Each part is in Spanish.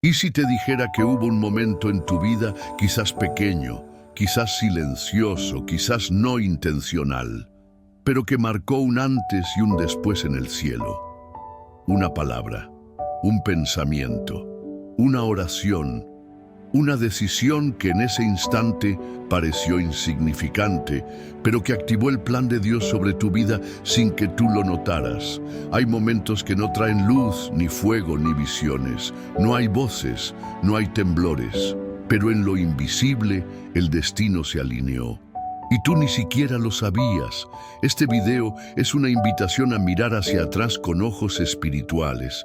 ¿Y si te dijera que hubo un momento en tu vida, quizás pequeño, quizás silencioso, quizás no intencional, pero que marcó un antes y un después en el cielo? Una palabra, un pensamiento, una oración, una decisión que en ese instante pareció insignificante, pero que activó el plan de Dios sobre tu vida sin que tú lo notaras. Hay momentos que no traen luz, ni fuego, ni visiones. No hay voces, no hay temblores. Pero en lo invisible, el destino se alineó. Y tú ni siquiera lo sabías. Este video es una invitación a mirar hacia atrás con ojos espirituales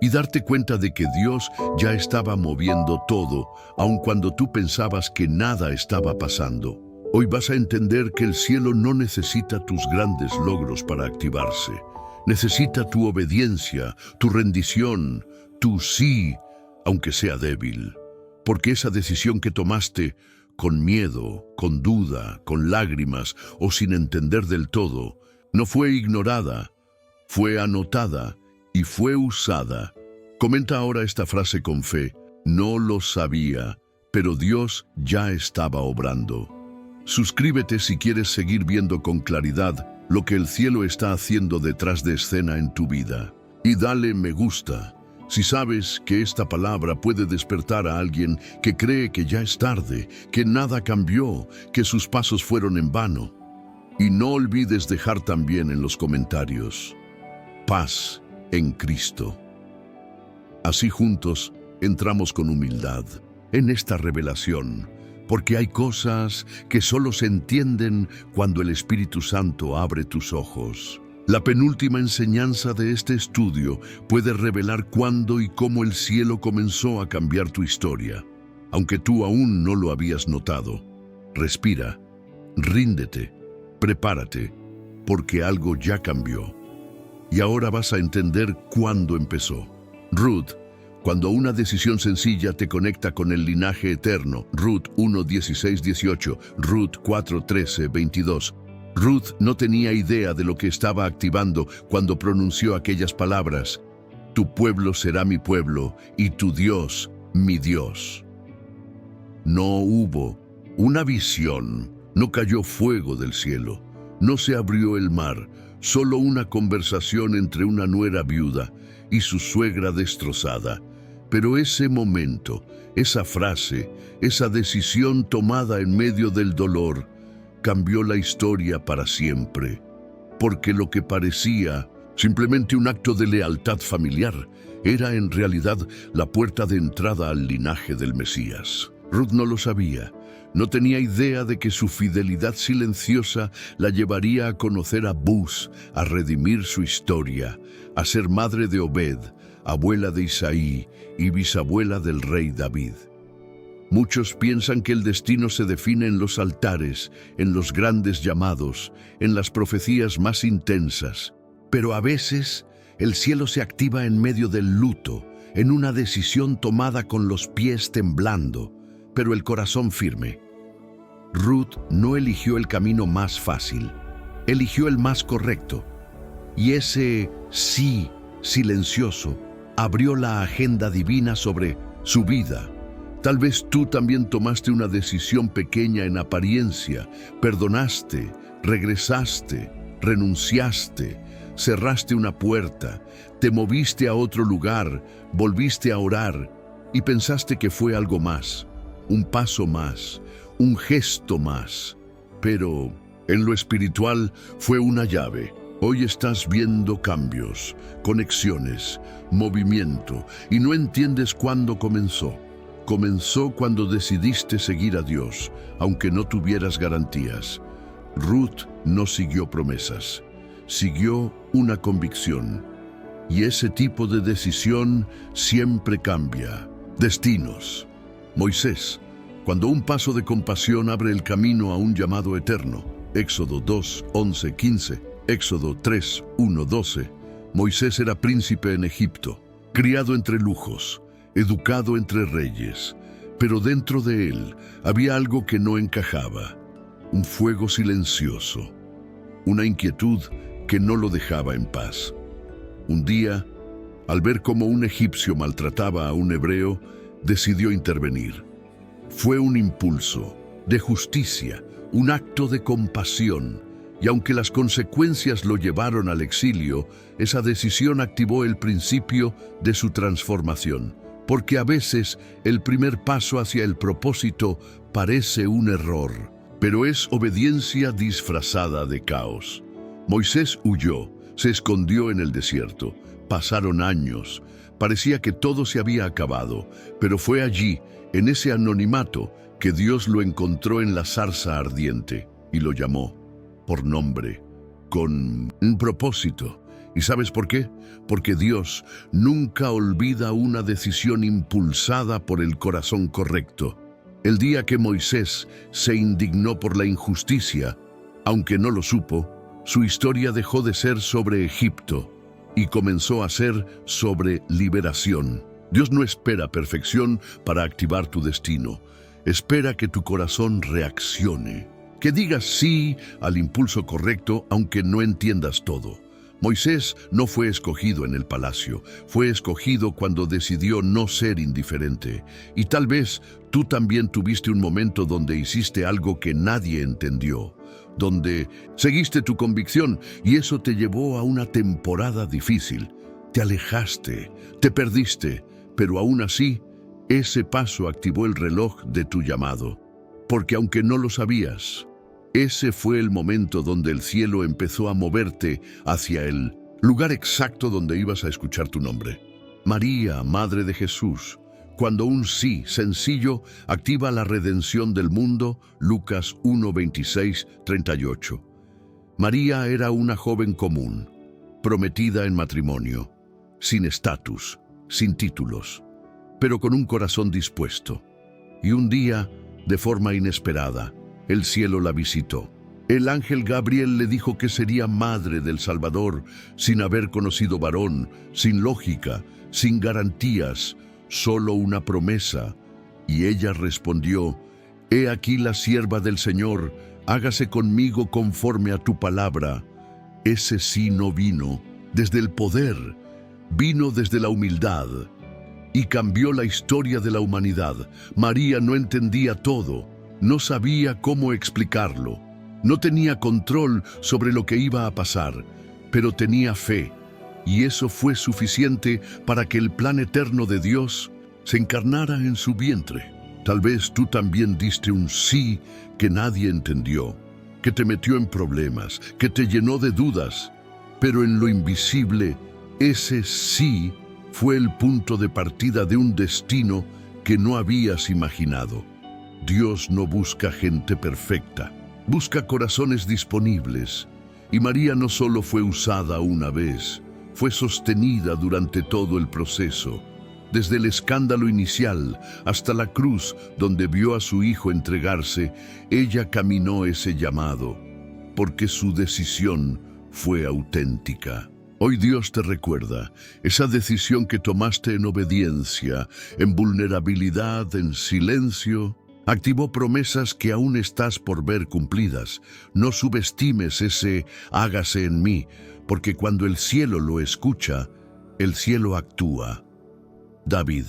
y darte cuenta de que Dios ya estaba moviendo todo, aun cuando tú pensabas que nada estaba pasando. Hoy vas a entender que el cielo no necesita tus grandes logros para activarse. Necesita tu obediencia, tu rendición, tu sí, aunque sea débil. Porque esa decisión que tomaste, con miedo, con duda, con lágrimas o sin entender del todo, no fue ignorada, fue anotada y fue usada. Comenta ahora esta frase con fe: no lo sabía, pero Dios ya estaba obrando. Suscríbete si quieres seguir viendo con claridad lo que el cielo está haciendo detrás de escena en tu vida. Y dale me gusta si sabes que esta palabra puede despertar a alguien que cree que ya es tarde, que nada cambió, que sus pasos fueron en vano. Y no olvides dejar también en los comentarios: paz en Cristo. Así juntos entramos con humildad en esta revelación, porque hay cosas que solo se entienden cuando el Espíritu Santo abre tus ojos. La penúltima enseñanza de este estudio puede revelar cuándo y cómo el cielo comenzó a cambiar tu historia, aunque tú aún no lo habías notado. Respira, ríndete, prepárate, porque algo ya cambió. Y ahora vas a entender cuándo empezó. Ruth, cuando una decisión sencilla te conecta con el linaje eterno. Ruth 1:16-18, Ruth 4:13-22. Ruth no tenía idea de lo que estaba activando cuando pronunció aquellas palabras: tu pueblo será mi pueblo y tu Dios mi Dios. No hubo una visión, no cayó fuego del cielo, no se abrió el mar, solo una conversación entre una nuera viuda y su suegra destrozada. Pero ese momento, esa frase, esa decisión tomada en medio del dolor, cambió la historia para siempre. Porque lo que parecía simplemente un acto de lealtad familiar era en realidad la puerta de entrada al linaje del Mesías. Ruth no lo sabía. No tenía idea de que su fidelidad silenciosa la llevaría a conocer a Buz, a redimir su historia, a ser madre de Obed, abuela de Isaí y bisabuela del rey David. Muchos piensan que el destino se define en los altares, en los grandes llamados, en las profecías más intensas. Pero a veces el cielo se activa en medio del luto, en una decisión tomada con los pies temblando, pero el corazón firme. Ruth no eligió el camino más fácil, eligió el más correcto. Y ese sí silencioso abrió la agenda divina sobre su vida. Tal vez tú también tomaste una decisión pequeña en apariencia, perdonaste, regresaste, renunciaste, cerraste una puerta, te moviste a otro lugar, volviste a orar y pensaste que fue algo más, un paso más, un gesto más. Pero en lo espiritual fue una llave. Hoy estás viendo cambios, conexiones, movimiento y no entiendes cuándo comenzó. Comenzó cuando decidiste seguir a Dios, aunque no tuvieras garantías. Ruth no siguió promesas, siguió una convicción. Y ese tipo de decisión siempre cambia destinos. Moisés, cuando un paso de compasión abre el camino a un llamado eterno. Éxodo 2:11-15, Éxodo 3:1-12. Moisés era príncipe en Egipto, criado entre lujos, educado entre reyes, pero dentro de él había algo que no encajaba, un fuego silencioso, una inquietud que no lo dejaba en paz. Un día, Al ver cómo un egipcio maltrataba a un hebreo, decidió intervenir. Fue un impulso de justicia, un acto de compasión, y aunque las consecuencias lo llevaron al exilio, esa decisión activó el principio de su transformación, porque a veces el primer paso hacia el propósito parece un error, pero es obediencia disfrazada de caos. Moisés huyó, se escondió en el desierto. Pasaron años. Parecía que todo se había acabado, pero fue allí, en ese anonimato, que Dios lo encontró en la zarza ardiente y lo llamó por nombre, con un propósito. ¿Y sabes por qué? Porque Dios nunca olvida una decisión impulsada por el corazón correcto. El día que Moisés se indignó por la injusticia, aunque no lo supo, su historia dejó de ser sobre Egipto y comenzó a ser sobre liberación. Dios no espera perfección para activar tu destino. Espera que tu corazón reaccione, que digas sí al impulso correcto aunque no entiendas todo. Moisés no fue escogido en el palacio, fue escogido cuando decidió no ser indiferente. Y tal vez tú también tuviste un momento donde hiciste algo que nadie entendió, donde seguiste tu convicción y eso te llevó a una temporada difícil. Te alejaste, te perdiste, pero aún así, ese paso activó el reloj de tu llamado. Porque aunque no lo sabías, ese fue el momento donde el cielo empezó a moverte hacia el lugar exacto donde ibas a escuchar tu nombre. María, Madre de Jesús, cuando un sí sencillo activa la redención del mundo, Lucas 1, 26, 38. María era una joven común, prometida en matrimonio, sin estatus, sin títulos, pero con un corazón dispuesto. Y un día, de forma inesperada, el cielo la visitó. El ángel Gabriel le dijo que sería madre del Salvador, sin haber conocido varón, sin lógica, sin garantías, solo una promesa. Y ella respondió: «He aquí la sierva del Señor, hágase conmigo conforme a tu palabra». Ese sí no vino desde el poder, vino desde la humildad y cambió la historia de la humanidad. María no entendía todo, no sabía cómo explicarlo, no tenía control sobre lo que iba a pasar, pero tenía fe, y eso fue suficiente para que el plan eterno de Dios se encarnara en su vientre. Tal vez tú también diste un sí que nadie entendió, que te metió en problemas, que te llenó de dudas, pero en lo invisible, ese sí fue el punto de partida de un destino que no habías imaginado. Dios no busca gente perfecta, busca corazones disponibles. Y María no solo fue usada una vez, fue sostenida durante todo el proceso. Desde el escándalo inicial hasta la cruz donde vio a su hijo entregarse, ella caminó ese llamado, porque su decisión fue auténtica. Hoy Dios te recuerda esa decisión que tomaste en obediencia, en vulnerabilidad, en silencio. Activó promesas que aún estás por ver cumplidas. No subestimes ese hágase en mí, porque cuando el cielo lo escucha, el cielo actúa. David,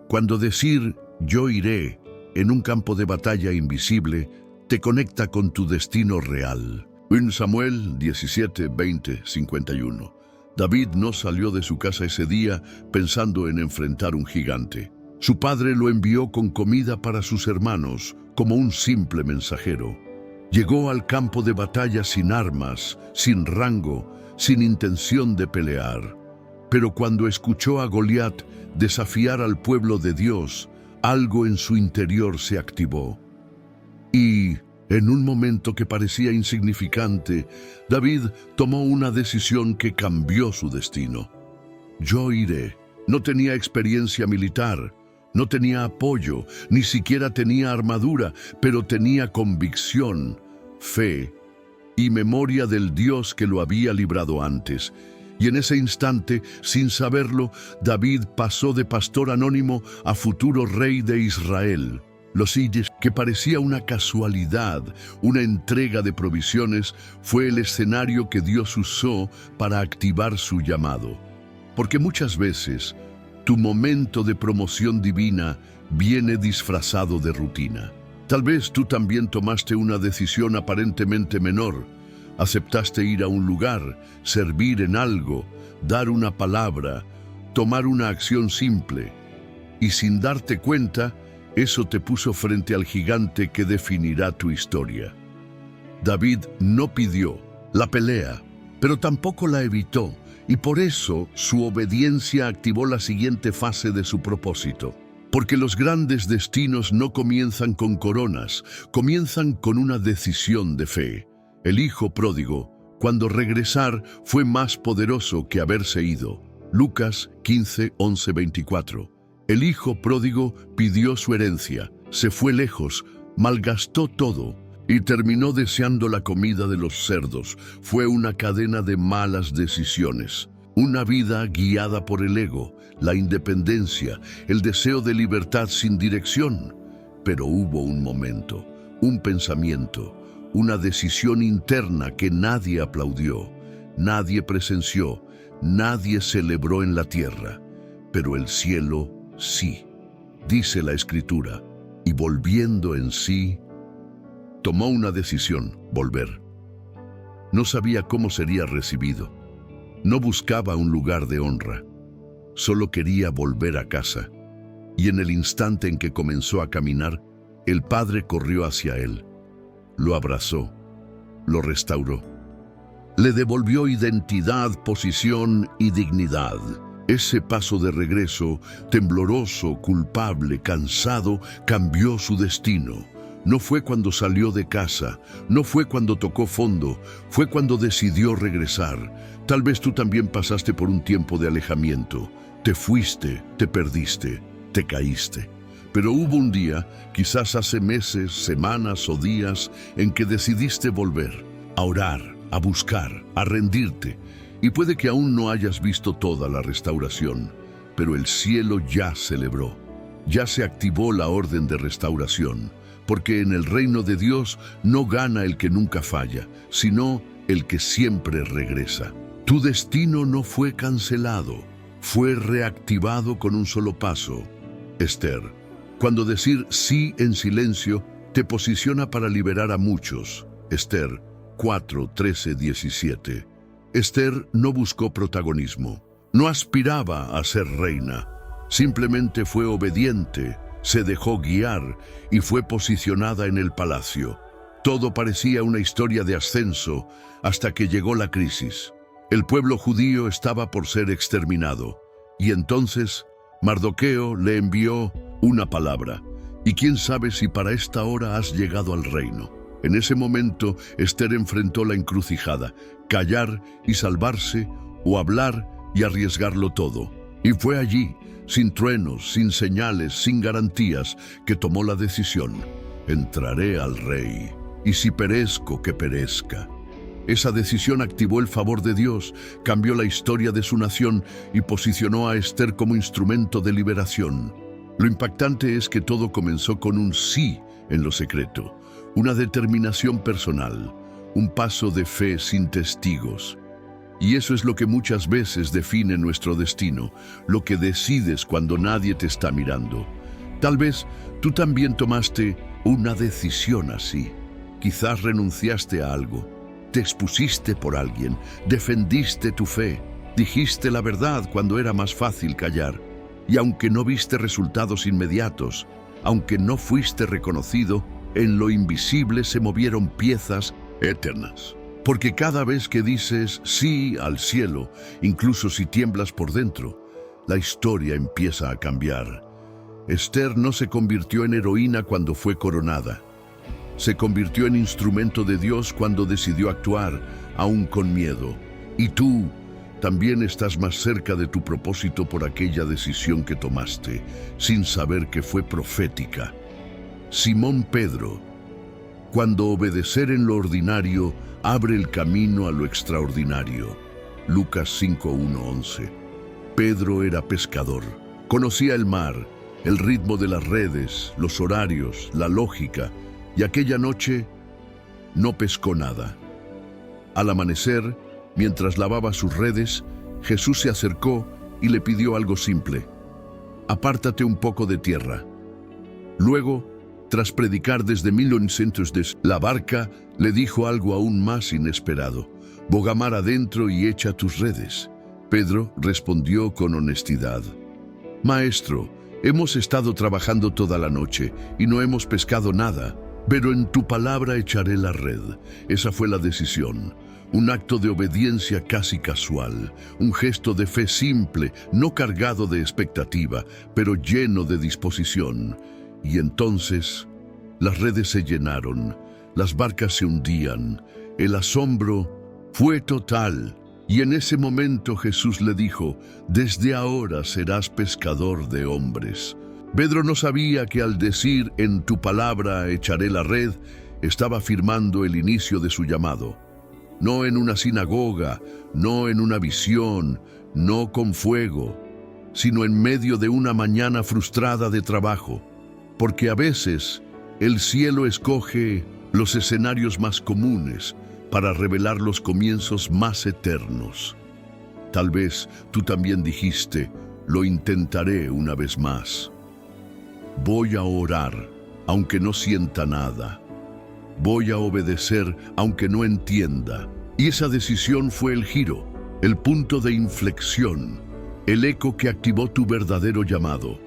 cuando decir yo iré en un campo de batalla invisible, te conecta con tu destino real. En Samuel 17, 20, 51. David no salió de su casa ese día pensando en enfrentar un gigante. Su padre lo envió con comida para sus hermanos, como un simple mensajero. Llegó al campo de batalla sin armas, sin rango, sin intención de pelear. Pero cuando escuchó a Goliat desafiar al pueblo de Dios, algo en su interior se activó. Y, en un momento que parecía insignificante, David tomó una decisión que cambió su destino. Yo iré. No tenía experiencia militar, no tenía apoyo, ni siquiera tenía armadura, pero tenía convicción, fe y memoria del Dios que lo había librado antes. Y en ese instante, sin saberlo, David pasó de pastor anónimo a futuro rey de Israel. Los Ides, que parecía una casualidad, una entrega de provisiones, fue el escenario que Dios usó para activar su llamado. Porque muchas veces tu momento de promoción divina viene disfrazado de rutina. Tal vez tú también tomaste una decisión aparentemente menor. Aceptaste ir a un lugar, servir en algo, dar una palabra, tomar una acción simple. Y sin darte cuenta, eso te puso frente al gigante que definirá tu historia. David no pidió la pelea, pero tampoco la evitó, y por eso su obediencia activó la siguiente fase de su propósito. Porque los grandes destinos no comienzan con coronas, comienzan con una decisión de fe. El hijo pródigo, cuando regresar, fue más poderoso que haberse ido. Lucas 15, 11, 24. El hijo pródigo pidió su herencia, se fue lejos, malgastó todo y terminó deseando la comida de los cerdos. Fue una cadena de malas decisiones. Una vida guiada por el ego, la independencia, el deseo de libertad sin dirección. Pero hubo un momento, un pensamiento, una decisión interna que nadie aplaudió, nadie presenció, nadie celebró en la tierra. Pero el cielo sí, dice la Escritura, y volviendo en sí, tomó una decisión, volver. No sabía cómo sería recibido. No buscaba un lugar de honra. Solo quería volver a casa. Y en el instante en que comenzó a caminar, el Padre corrió hacia él. Lo abrazó, lo restauró. Le devolvió identidad, posición y dignidad. Ese paso de regreso, tembloroso, culpable, cansado, cambió su destino. No fue cuando salió de casa, no fue cuando tocó fondo, fue cuando decidió regresar. Tal vez tú también pasaste por un tiempo de alejamiento. Te fuiste, te perdiste, te caíste. Pero hubo un día, quizás hace meses, semanas o días, en que decidiste volver, a orar, a buscar, a rendirte. Y puede que aún no hayas visto toda la restauración, pero el cielo ya celebró. Ya se activó la orden de restauración. Porque en el reino de Dios no gana el que nunca falla, sino el que siempre regresa. Tu destino no fue cancelado, fue reactivado con un solo paso. Esther, cuando decir sí en silencio te posiciona para liberar a muchos. Esther 4, 13, 17. Esther no buscó protagonismo, no aspiraba a ser reina, simplemente fue obediente. Se dejó guiar y fue posicionada en el palacio. Todo parecía una historia de ascenso hasta que llegó la crisis. El pueblo judío estaba por ser exterminado. Y entonces Mardoqueo le envió una palabra. Y quién sabe si para esta hora has llegado al reino. En ese momento Esther enfrentó la encrucijada: callar y salvarse, o hablar y arriesgarlo todo. Y fue allí, sin truenos, sin señales, sin garantías, que tomó la decisión: entraré al rey, y si perezco, que perezca. Esa decisión activó el favor de Dios, cambió la historia de su nación y posicionó a Esther como instrumento de liberación. Lo impactante es que todo comenzó con un sí en lo secreto, una determinación personal, un paso de fe sin testigos. Y eso es lo que muchas veces define nuestro destino, lo que decides cuando nadie te está mirando. Tal vez tú también tomaste una decisión así. Quizás renunciaste a algo, te expusiste por alguien, defendiste tu fe, dijiste la verdad cuando era más fácil callar. Y aunque no viste resultados inmediatos, aunque no fuiste reconocido, en lo invisible se movieron piezas eternas. Porque cada vez que dices sí al cielo, incluso si tiemblas por dentro, la historia empieza a cambiar. Esther no se convirtió en heroína cuando fue coronada. Se convirtió en instrumento de Dios cuando decidió actuar, aún con miedo. Y tú también estás más cerca de tu propósito por aquella decisión que tomaste, sin saber que fue profética. Simón Pedro, cuando obedecer en lo ordinario abre el camino a lo extraordinario. Lucas 5, 1, 11. Pedro era pescador. Conocía el mar, el ritmo de las redes, los horarios, la lógica, y aquella noche no pescó nada. Al amanecer, mientras lavaba sus redes, Jesús se acercó y le pidió algo simple: apártate un poco de tierra. Luego, tras predicar desde 1900 desde la barca, le dijo algo aún más inesperado: boga mar adentro y echa tus redes. Pedro respondió con honestidad: Maestro, hemos estado trabajando toda la noche y no hemos pescado nada, pero en tu palabra echaré la red. Esa fue la decisión. Un acto de obediencia casi casual, un gesto de fe simple, no cargado de expectativa, pero lleno de disposición. Y entonces, las redes se llenaron, las barcas se hundían, el asombro fue total. Y en ese momento Jesús le dijo: desde ahora serás pescador de hombres. Pedro no sabía que al decir en tu palabra echaré la red, estaba firmando el inicio de su llamado. No en una sinagoga, no en una visión, no con fuego, sino en medio de una mañana frustrada de trabajo. Porque a veces el cielo escoge los escenarios más comunes para revelar los comienzos más eternos. Tal vez tú también dijiste: lo intentaré una vez más. Voy a orar, aunque no sienta nada. Voy a obedecer, aunque no entienda. Y esa decisión fue el giro, el punto de inflexión, el eco que activó tu verdadero llamado.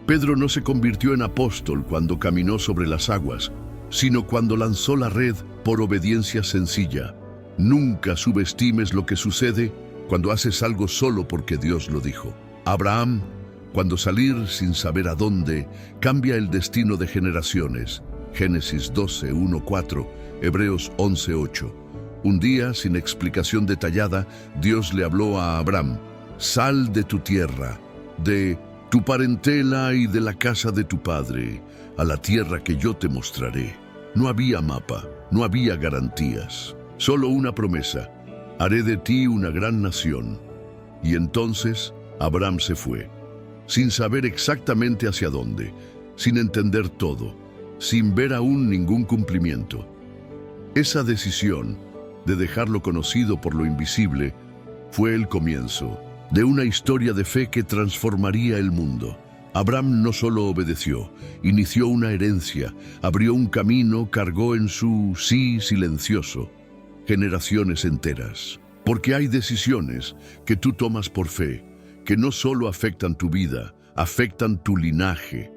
Pedro no se convirtió en apóstol cuando caminó sobre las aguas, sino cuando lanzó la red por obediencia sencilla. Nunca subestimes lo que sucede cuando haces algo solo porque Dios lo dijo. Abraham, cuando salir sin saber a dónde, cambia el destino de generaciones. Génesis 12, 1-4, Hebreos 11:8. Un día, sin explicación detallada, Dios le habló a Abraham: sal de tu tierra, de tu parentela y de la casa de tu padre, a la tierra que yo te mostraré. No había mapa, no había garantías, solo una promesa: haré de ti una gran nación. Y entonces Abraham se fue, sin saber exactamente hacia dónde, sin entender todo, sin ver aún ningún cumplimiento. Esa decisión de dejar lo conocido por lo invisible fue el comienzo de una historia de fe que transformaría el mundo. Abraham no solo obedeció, inició una herencia, abrió un camino, cargó en su sí silencioso generaciones enteras. Porque hay decisiones que tú tomas por fe, que no solo afectan tu vida, afectan tu linaje.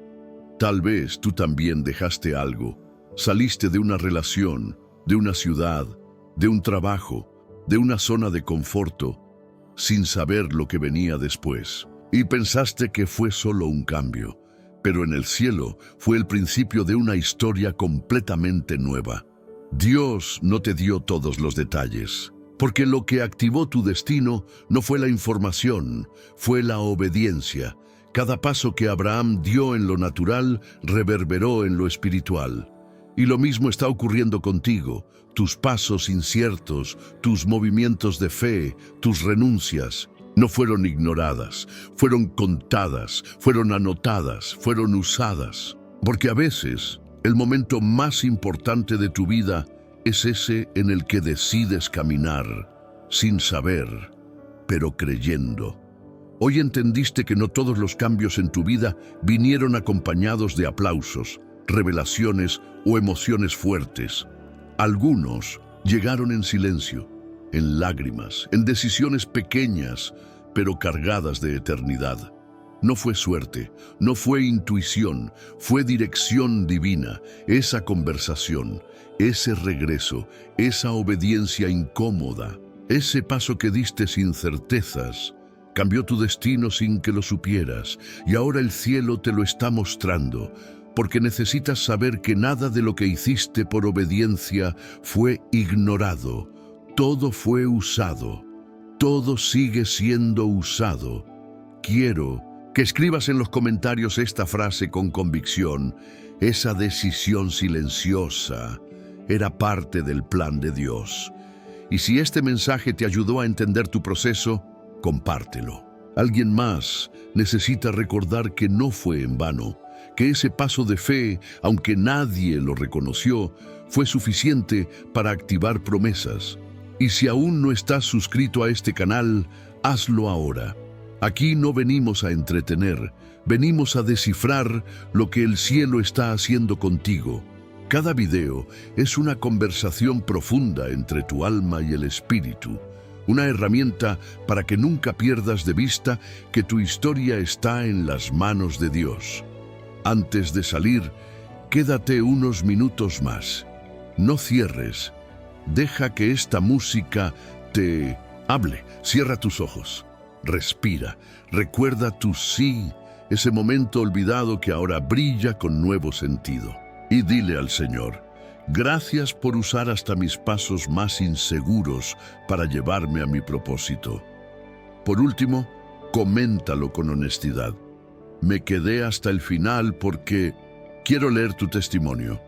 Tal vez tú también dejaste algo, saliste de una relación, de una ciudad, de un trabajo, de una zona de conforto, sin saber lo que venía después. Y pensaste que fue solo un cambio, pero en el cielo fue el principio de una historia completamente nueva. Dios no te dio todos los detalles, porque lo que activó tu destino no fue la información, fue la obediencia. Cada paso que Abraham dio en lo natural reverberó en lo espiritual. Y lo mismo está ocurriendo contigo. Tus pasos inciertos, tus movimientos de fe, tus renuncias, no fueron ignoradas, fueron contadas, fueron anotadas, fueron usadas. Porque a veces el momento más importante de tu vida es ese en el que decides caminar, sin saber, pero creyendo. Hoy entendiste que no todos los cambios en tu vida vinieron acompañados de aplausos, revelaciones o emociones fuertes. Algunos llegaron en silencio, en lágrimas, en decisiones pequeñas, pero cargadas de eternidad. No fue suerte, no fue intuición, fue dirección divina. Esa conversación, ese regreso, esa obediencia incómoda, ese paso que diste sin certezas, cambió tu destino sin que lo supieras, y ahora el cielo te lo está mostrando, porque necesitas saber que nada de lo que hiciste por obediencia fue ignorado. Todo fue usado. Todo sigue siendo usado. Quiero que escribas en los comentarios esta frase con convicción: esa decisión silenciosa era parte del plan de Dios. Y si este mensaje te ayudó a entender tu proceso, compártelo. Alguien más necesita recordar que no fue en vano, que ese paso de fe, aunque nadie lo reconoció, fue suficiente para activar promesas. Y si aún no estás suscrito a este canal, hazlo ahora. Aquí no venimos a entretener, venimos a descifrar lo que el cielo está haciendo contigo. Cada video es una conversación profunda entre tu alma y el espíritu, una herramienta para que nunca pierdas de vista que tu historia está en las manos de Dios. Antes de salir, quédate unos minutos más. No cierres. Deja que esta música te hable. Cierra tus ojos. Respira. Recuerda tu sí, ese momento olvidado que ahora brilla con nuevo sentido. Y dile al Señor: gracias por usar hasta mis pasos más inseguros para llevarme a mi propósito. Por último, coméntalo con honestidad. Me quedé hasta el final porque quiero leer tu testimonio.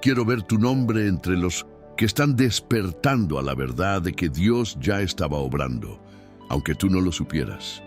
Quiero ver tu nombre entre los que están despertando a la verdad de que Dios ya estaba obrando, aunque tú no lo supieras.